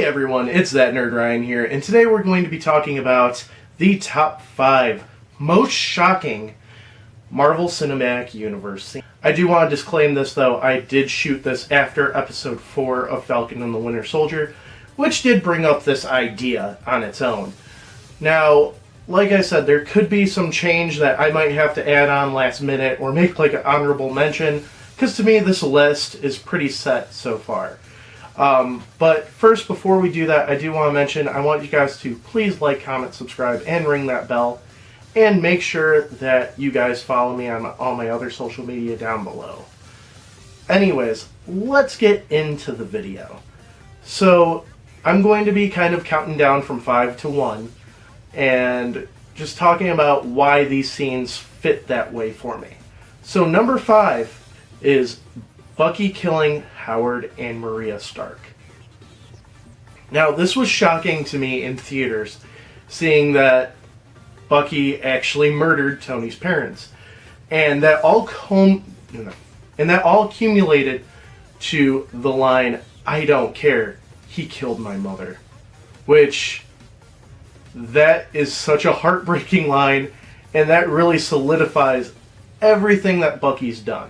everyone, it's that nerd Ryan here, and today we're going to be talking about the top 5 most shocking Marvel Cinematic Universe. I do want to disclaim this though, I did shoot this after episode 4 of Falcon and the Winter Soldier, which did bring up this idea on its own. Now, like I said, there could be some change that I might have to add on last minute or make like an honorable mention, because to me this list is pretty set so far. But first, before we do that, I do want to mention, I want you guys to please like, comment, subscribe, and ring that bell. And make sure that you guys follow me on all my other social media down below. Anyways, let's get into the video. So, I'm going to be kind of counting down from 5 to 1. And just talking about why these scenes fit that way for me. So, number 5 is Bucky killing Howard and Maria Stark. Now, this was shocking to me in theaters, seeing that Bucky actually murdered Tony's parents, and that all accumulated to the line, "I don't care, he killed my mother," which that is such a heartbreaking line, and that really solidifies everything that Bucky's done.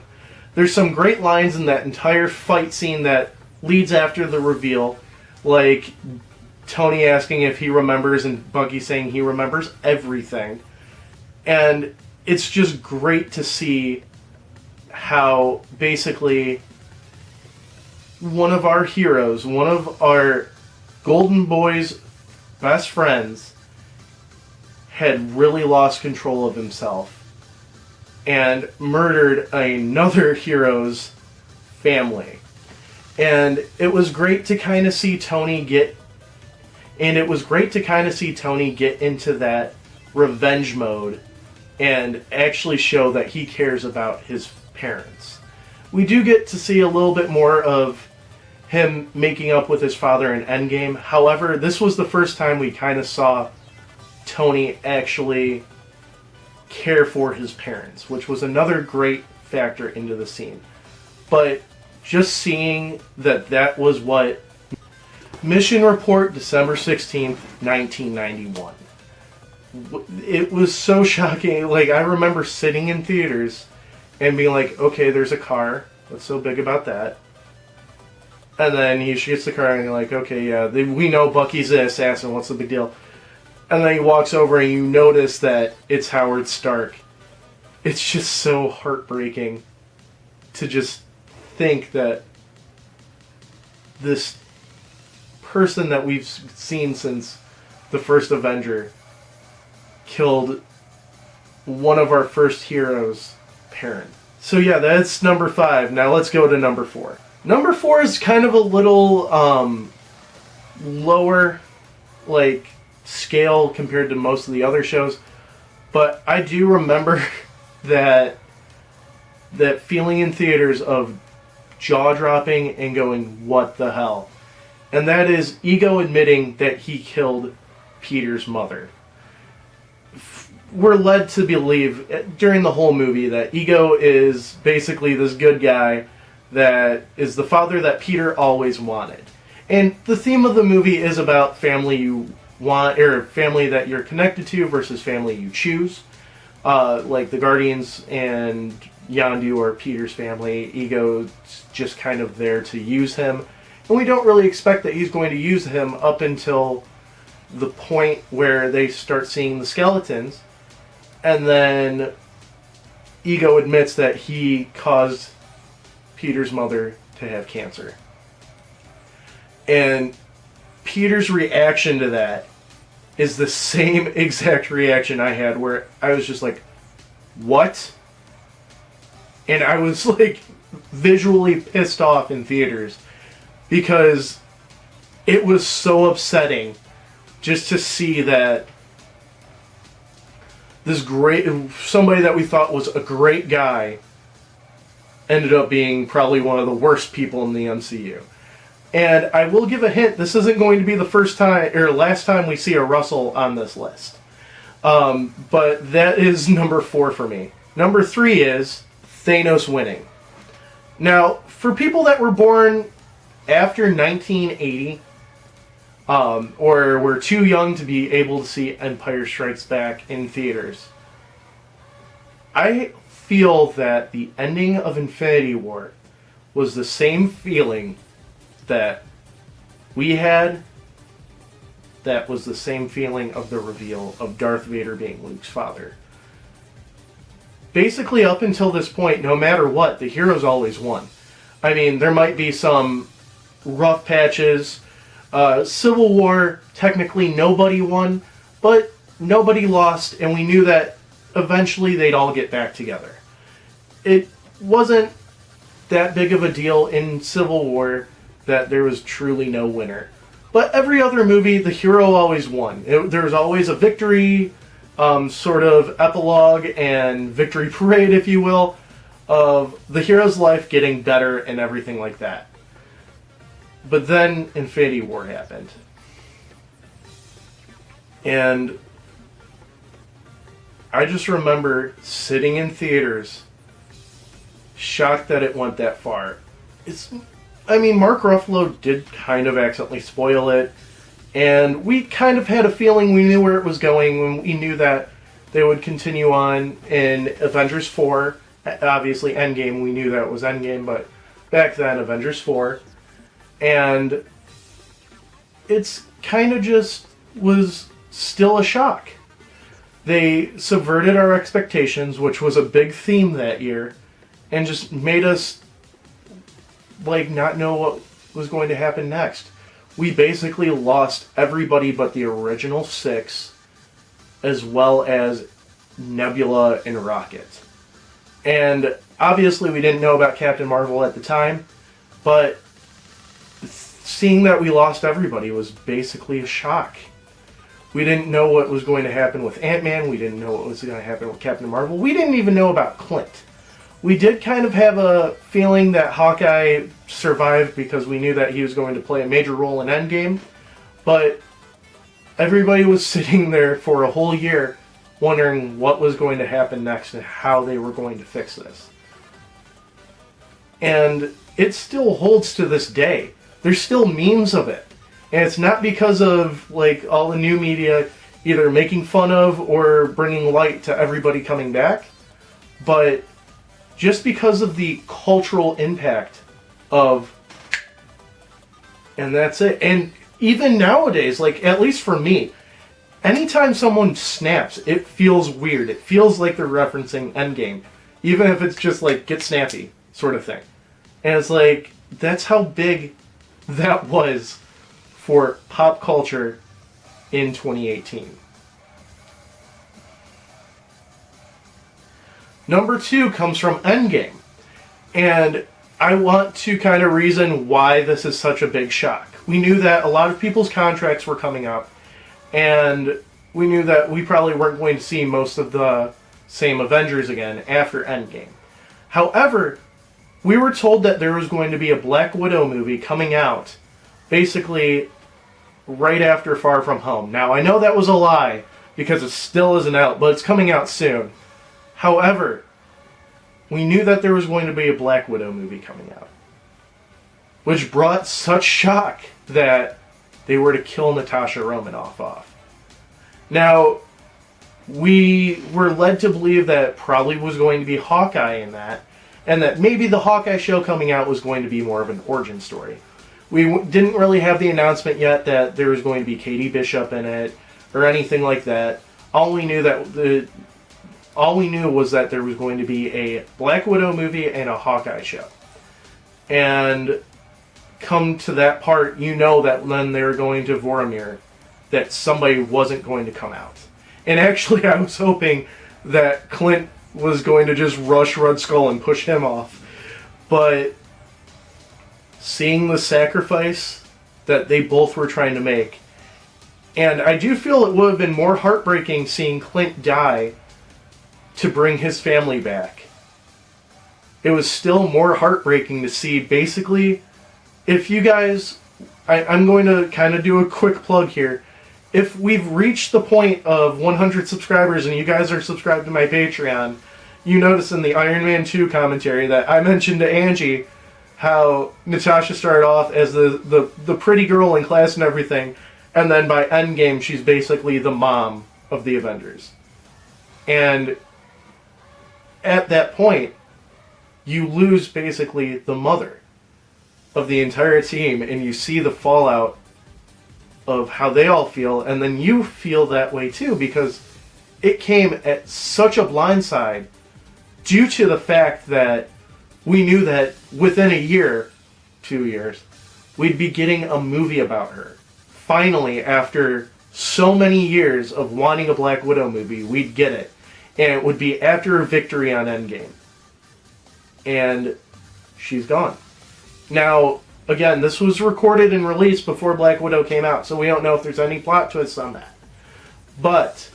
There's some great lines in that entire fight scene that leads after the reveal, like Tony asking if he remembers and Bucky saying he remembers everything. And it's just great to see how basically one of our heroes, one of our Golden Boy's best friends, had really lost control of himself and murdered another hero's family. And it was great to kind of see Tony get into that revenge mode and actually show that he cares about his parents. We do get to see a little bit more of him making up with his father in Endgame. However, this was the first time we kind of saw Tony actually care for his parents, which was another great factor into the scene. But just seeing that was what Mission Report, December 16th, 1991. It was so shocking. Like, I remember sitting in theaters and being like, okay, there's a car. What's so big about that? And then he gets the car and you're like, okay, yeah, we know Bucky's an assassin. What's the big deal? And then he walks over and you notice that it's Howard Stark. It's just so heartbreaking to just think that this person that we've seen since the first Avenger killed one of our first heroes' parents. So yeah, that's number 5. Now let's go to number 4. Number 4 is kind of a little lower, like, scale compared to most of the other shows, but I do remember that feeling in theaters of jaw-dropping and going, what the hell? And that is Ego admitting that he killed Peter's mother. We're led to believe during the whole movie that Ego is basically this good guy that is the father that Peter always wanted. And the theme of the movie is about family you want, or family that you're connected to versus family you choose. Like the Guardians and Yondu are Peter's family. Ego's just kind of there to use him. And we don't really expect that he's going to use him up until the point where they start seeing the skeletons. And then Ego admits that he caused Peter's mother to have cancer. And Peter's reaction to that is the same exact reaction I had, where I was just like, what? And I was like visually pissed off in theaters because it was so upsetting just to see that this somebody that we thought was a great guy ended up being probably one of the worst people in the MCU. And I will give a hint, this isn't going to be the first time or last time we see a Russell on this list. But that is number 4 for me. Number 3 is Thanos winning. Now, for people that were born after 1980, or were too young to be able to see Empire Strikes Back in theaters. I feel that the ending of Infinity War was the same feeling that we had. That was the same feeling of the reveal of Darth Vader being Luke's father. Basically, up until this point, no matter what, the heroes always won. I mean, there might be some rough patches. Civil War, technically nobody won, but nobody lost, and we knew that eventually they'd all get back together. It wasn't that big of a deal in Civil War that there was truly no winner. But every other movie, the hero always won. There was always a victory, sort of epilogue and victory parade, if you will, of the hero's life getting better and everything like that. But then Infinity War happened. And I just remember sitting in theaters, shocked that it went that far. Mark Ruffalo did kind of accidentally spoil it, and we kind of had a feeling we knew where it was going when we knew that they would continue on in Avengers 4. Obviously, Endgame, we knew that it was Endgame, but back then, Avengers 4. And it's kind of just was still a shock. They subverted our expectations, which was a big theme that year, and just made us not know what was going to happen next. We basically lost everybody but the original 6, as well as Nebula and Rocket. And obviously we didn't know about Captain Marvel at the time, but seeing that we lost everybody was basically a shock. We didn't know what was going to happen with Ant-Man. We didn't know what was going to happen with Captain Marvel. We didn't even know about Clint. We did kind of have a feeling that Hawkeye survived because we knew that he was going to play a major role in Endgame, but everybody was sitting there for a whole year wondering what was going to happen next and how they were going to fix this. And it still holds to this day. There's still memes of it. And it's not because of all the new media either making fun of or bringing light to everybody coming back, but just because of the cultural impact of, and that's it. And even nowadays, at least for me, anytime someone snaps, it feels weird. It feels like they're referencing Endgame, even if it's just get snappy sort of thing. And it's that's how big that was for pop culture in 2018. Number 2 comes from Endgame. And I want to kind of reason why this is such a big shock. We knew that a lot of people's contracts were coming up, and we knew that we probably weren't going to see most of the same Avengers again after Endgame. However, we were told that there was going to be a Black Widow movie coming out basically right after Far From Home. Now, I know that was a lie because it still isn't out, but it's coming out soon. However, we knew that there was going to be a Black Widow movie coming out, which brought such shock that they were to kill Natasha Romanoff off. Now, we were led to believe that it probably was going to be Hawkeye in that, and that maybe the Hawkeye show coming out was going to be more of an origin story. We didn't really have the announcement yet that there was going to be Katie Bishop in it, or anything like that. All we knew was that there was going to be a Black Widow movie and a Hawkeye show. And come to that part, you know that when they were going to Vormir, that somebody wasn't going to come out. And actually, I was hoping that Clint was going to just rush Red Skull and push him off. But seeing the sacrifice that they both were trying to make, and I do feel it would have been more heartbreaking seeing Clint die to bring his family back. It was still more heartbreaking to see, basically, if you guys, I'm going to kind of do a quick plug here. If we've reached the point of 100 subscribers and you guys are subscribed to my Patreon, you notice in the Iron Man 2 commentary that I mentioned to Angie how Natasha started off as the pretty girl in class and everything, And then by Endgame, she's basically the mom of the Avengers. And at that point, you lose basically the mother of the entire team, and you see the fallout of how they all feel, and then you feel that way too, because it came at such a blindside due to the fact that we knew that within a year, 2 years, we'd be getting a movie about her. Finally, after so many years of wanting a Black Widow movie, we'd get it. And it would be after her victory on Endgame. And she's gone. Now, again, this was recorded and released before Black Widow came out, so we don't know if there's any plot twists on that. But,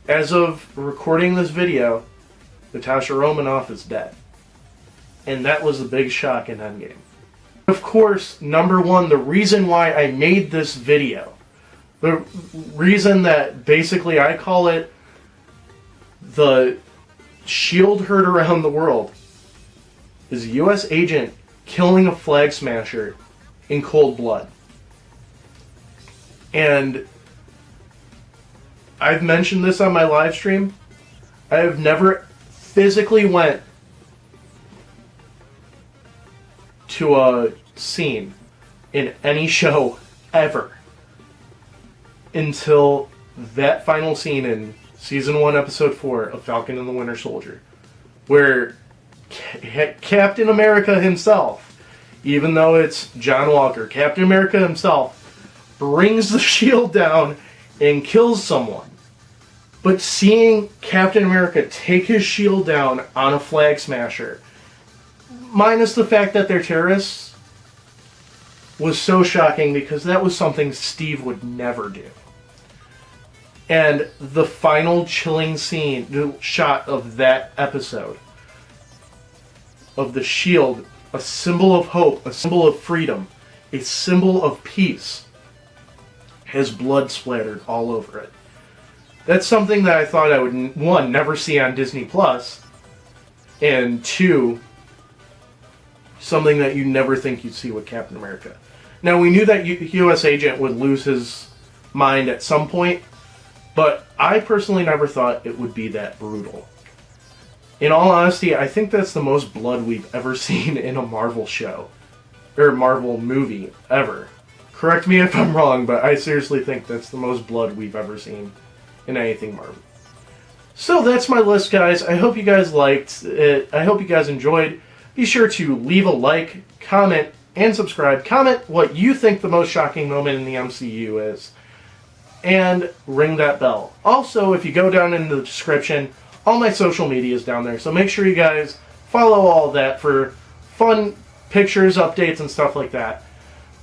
as of recording this video, Natasha Romanoff is dead. And that was a big shock in Endgame. Of course, number one, the reason why I made this video, the reason that basically I call it the shield heard around the world, is a U.S. agent killing a flag smasher in cold blood. And I've mentioned this on my live stream. I have never physically went to a scene in any show ever until that final scene in Season 1, Episode 4 of Falcon and the Winter Soldier, where Captain America himself, even though it's John Walker, Captain America himself brings the shield down and kills someone. But seeing Captain America take his shield down on a flag smasher, minus the fact that they're terrorists, was so shocking because that was something Steve would never do. And the final chilling scene, the shot of that episode, of the shield, a symbol of hope, a symbol of freedom, a symbol of peace, has blood splattered all over it. That's something that I thought I would, one, never see on Disney Plus, and two, something that you never think you'd see with Captain America. Now, we knew that U.S. agent would lose his mind at some point, but I personally never thought it would be that brutal. In all honesty, I think that's the most blood we've ever seen in a Marvel show, or Marvel movie, ever. Correct me if I'm wrong, but I seriously think that's the most blood we've ever seen in anything Marvel. So that's my list, guys. I hope you guys liked it. I hope you guys enjoyed. Be sure to leave a like, comment, and subscribe. Comment what you think the most shocking moment in the MCU is. And ring that bell. Also, if you go down in the description, all my social media is down there. So make sure you guys follow all of that for fun pictures, updates, and stuff like that.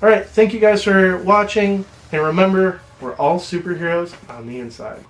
Alright, thank you guys for watching. And remember, we're all superheroes on the inside.